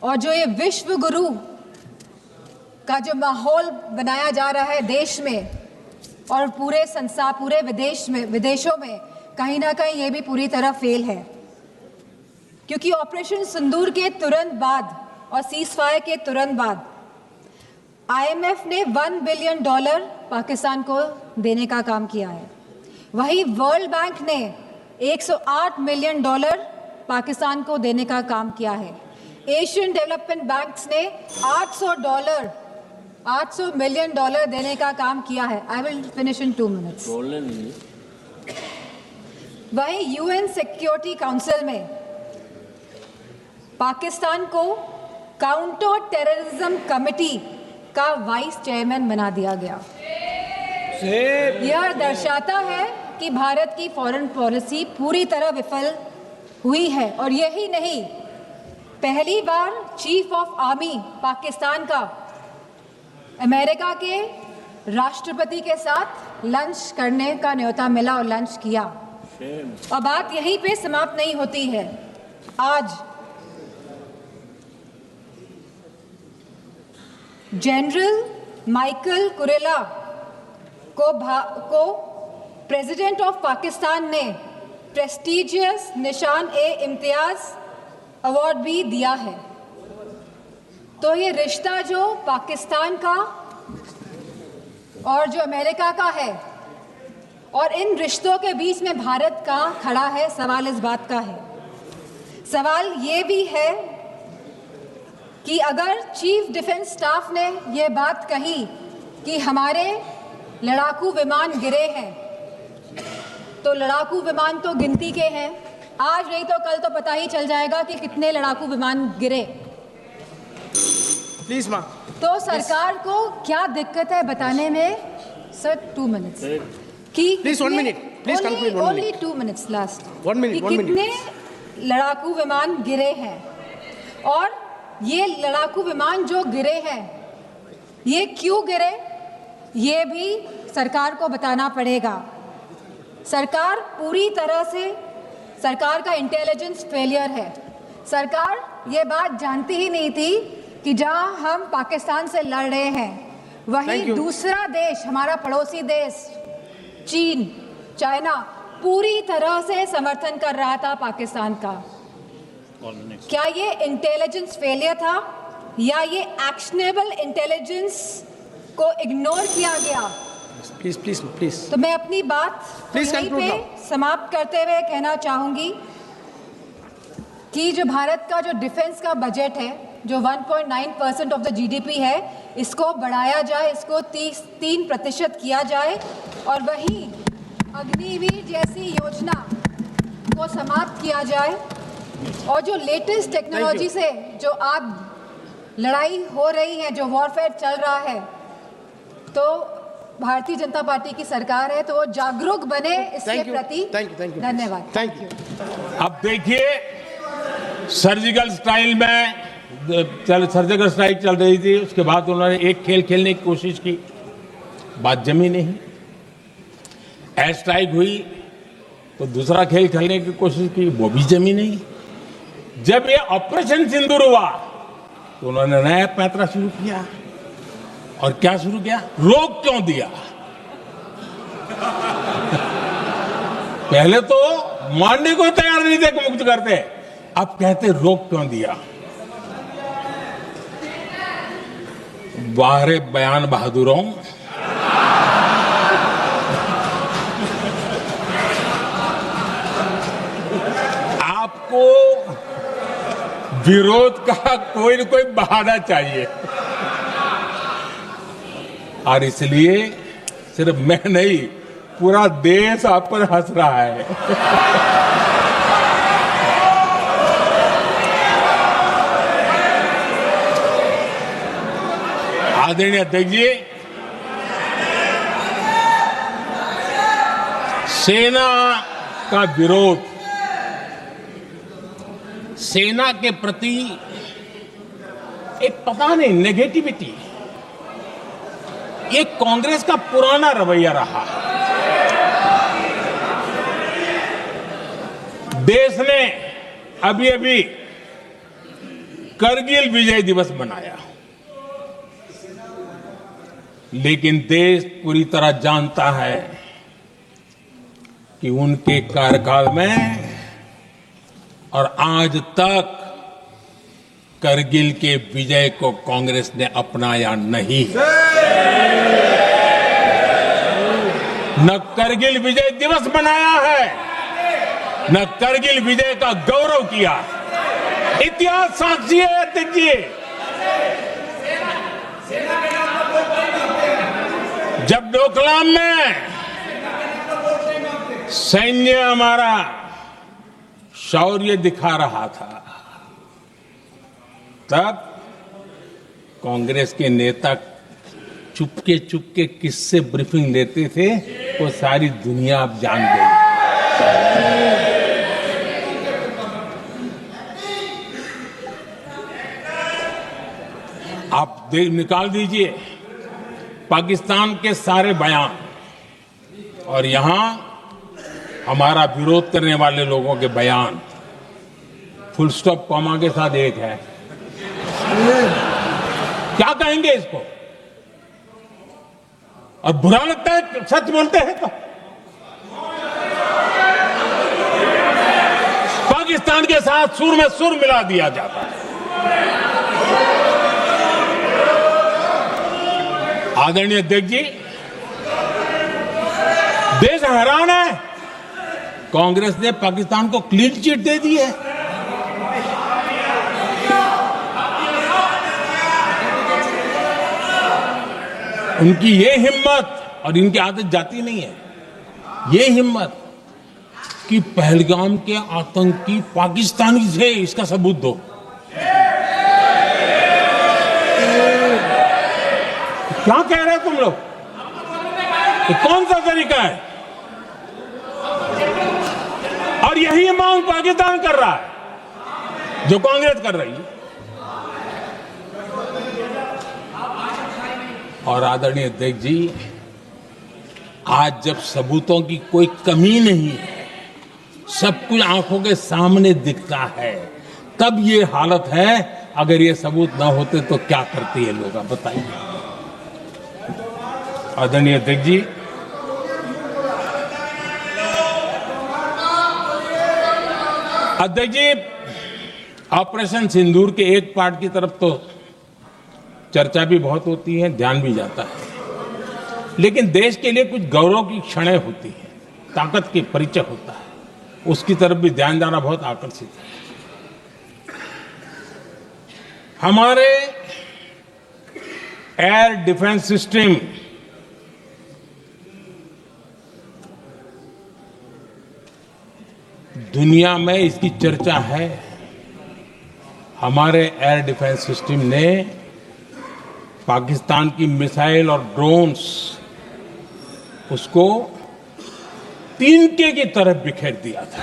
और जो ये विश्व गुरु का जो माहौल बनाया जा रहा है देश में और पूरे संसार, पूरे विदेशों में, कहीं ना कहीं ये भी पूरी तरह फेल है। क्योंकि ऑपरेशन सिंदूर के तुरंत बाद और सीज़फायर के तुरंत बाद IMF ने $1 बिलियन पाकिस्तान को देने का काम किया है। वहीं वर्ल्ड बैंक ने $108 मिलियन पाकिस्तान को देने का काम किया है। एशियन डेवलपमेंट बैंक्स ने $800 मिलियन देने का काम किया है। I will finish in 2 minutes. वहीं UN सिक्योरिटी काउंसिल में पाकिस्तान को काउंटर टेररिज्म कमेटी का वाइस चेयरमैन बना दिया गया। यह दर्शाता है कि भारत की फॉरेन पॉलिसी पूरी तरह विफल हुई है। और यही नहीं, पहली बार चीफ ऑफ आर्मी पाकिस्तान का अमेरिका के राष्ट्रपति के साथ लंच करने का न्योता मिला और लंच किया। और बात यहीं पे समाप्त नहीं होती है। आज जनरल माइकल कुरेला को प्रेसिडेंट ऑफ पाकिस्तान ने प्रेस्टिजियस निशान-ए-इम्तियाज अवार्ड भी दिया है। तो ये रिश्ता जो पाकिस्तान का और जो अमेरिका का है और इन रिश्तों के बीच में भारत का खड़ा है, सवाल इस बात का है। सवाल ये भी है कि अगर चीफ डिफेंस स्टाफ ने ये बात कही कि हमारे लड़ाकू विमान गिरे हैं, तो लड़ाकू विमान तो गिनती के हैं। आज नहीं तो कल तो पता ही चल जाएगा कि कितने लड़ाकू विमान गिरे। प्लीज मां। तो सरकार को क्या दिक्कत है बताने में? सर 2 मिनट्स कि please 1 minute, please conclude. Only 2 minutes last. 1 minute, 1 minute. कितने लड़ाकू विमान गिरे हैं और ये लड़ाकू विमान जो गिरे हैं ये क्यों गिरे, ये भी सरकार को बताना पड़ेगा। सरकार पूरी तरह से, सरकार का इंटेलिजेंस फेलियर है। सरकार ये बात जानती ही नहीं थी कि जहां हम पाकिस्तान से लड़ रहे हैं वहीं दूसरा देश, हमारा पड़ोसी देश चीन, चाइना पूरी तरह से समर्थन कर रहा था पाकिस्तान का। क्या ये इंटेलिजेंस फेलियर था या ये एक्शनेबल इंटेलिजेंस को इग्नोर किया गया? Please please please. तो मैं अपनी बात यहीं पे समाप्त करते हुए कहना चाहूंगी कि जो भारत का जो डिफेंस का बजट है, जो 1.9% ऑफ द GDP है, इसको बढ़ाया जाए, इसको 3% किया जाए और वहीं अग्निवीर जैसी योजना को समाप्त किया जाए। और जो लेटेस्ट टेक्नोलॉजी से जो आप लड़ाई हो रही है, जो वॉरफेयर चल रहा है, तो भारतीय जनता पार्टी की सरकार है तो वो जागरूक बने इसके प्रति। धन्यवाद। Thank you. अब देखिए, सर्जिकल स्ट्राइक चल रही थी, उसके बाद उन्होंने एक खेल खेलने की कोशिश की, बात जमी नहीं। एयर स्ट्राइक हुई तो दूसरा खेल खेलने की कोशिश की, वो भी जमी नहीं। जब ये ऑपरेशन सिंदूर हुआ तो उन्होंने नया पैंतरा शुरू किया। और क्या शुरू किया? रोक क्यों दिया? पहले तो मानने को तैयार नहीं थे कि मुक्त करते, अब कहते रोक क्यों दिया? वाह रे बयान बहादुरों, आपको विरोध का कोई न कोई बहाना चाहिए। और इसलिए सिर्फ मैं नहीं, पूरा देश आप पर हंस रहा है। आदरणीय अध्यक्ष जी, सेना का विरोध, सेना के प्रति एक पता नहीं नेगेटिविटी, ये कांग्रेस का पुराना रवैया रहा है। देश ने अभी अभी करगिल विजय दिवस मनाया, लेकिन देश पूरी तरह जानता है कि उनके कार्यकाल में और आज तक करगिल के विजय को कांग्रेस ने अपनाया नहीं। न करगिल विजय दिवस मनाया है, न करगिल विजय का गौरव किया। इतिहास साक्षी है, अध्यक्ष जी। जब डोकलाम में सैन्य हमारा शौर्य दिखा रहा था, तब कांग्रेस के नेता चुपके चुपके किससे ब्रीफिंग लेते थे, वो सारी दुनिया अब जान गई। आप निकाल दीजिए पाकिस्तान के सारे बयान और यहां हमारा विरोध करने वाले लोगों के बयान, फुल स्टॉप कॉमा के साथ एक है। क्या कहेंगे इसको? और बुरा लगता है सच बोलते हैं तो। पाकिस्तान के साथ सुर में सुर मिला दिया जाता है। आदरणीय अध्यक्ष जी, देश हैरान है, कांग्रेस ने पाकिस्तान को क्लीन चिट दे दी है। उनकी ये हिम्मत, और इनकी आदत जाती नहीं है, ये हिम्मत कि पहलगाम के आतंकी पाकिस्तानी थे, इसका सबूत दो। क्या कह रहे हो तुम लोग? तो कौन सा तरीका है? और यही मांग पाकिस्तान कर रहा है जो कांग्रेस कर रही है। और आदरणीय अध्यक्ष जी, आज जब सबूतों की कोई कमी नहीं है, सब कुछ आंखों के सामने दिखता है, तब ये हालत है। अगर ये सबूत ना होते तो क्या करती है लोग, आप बताइए। आदरणीय अध्यक्ष जी, ऑपरेशन सिंदूर के एक पार्ट की तरफ तो चर्चा भी बहुत होती है, ध्यान भी जाता है, लेकिन देश के लिए कुछ गौरव की क्षणें होती हैं, ताकत की परिचय होता है, उसकी तरफ भी ध्यान जाना बहुत आकर्षित है। हमारे एयर डिफेंस सिस्टम दुनिया में इसकी चर्चा है। हमारे एयर डिफेंस सिस्टम ने पाकिस्तान की मिसाइल और ड्रोन्स उसको तिनके की तरफ बिखेर दिया था।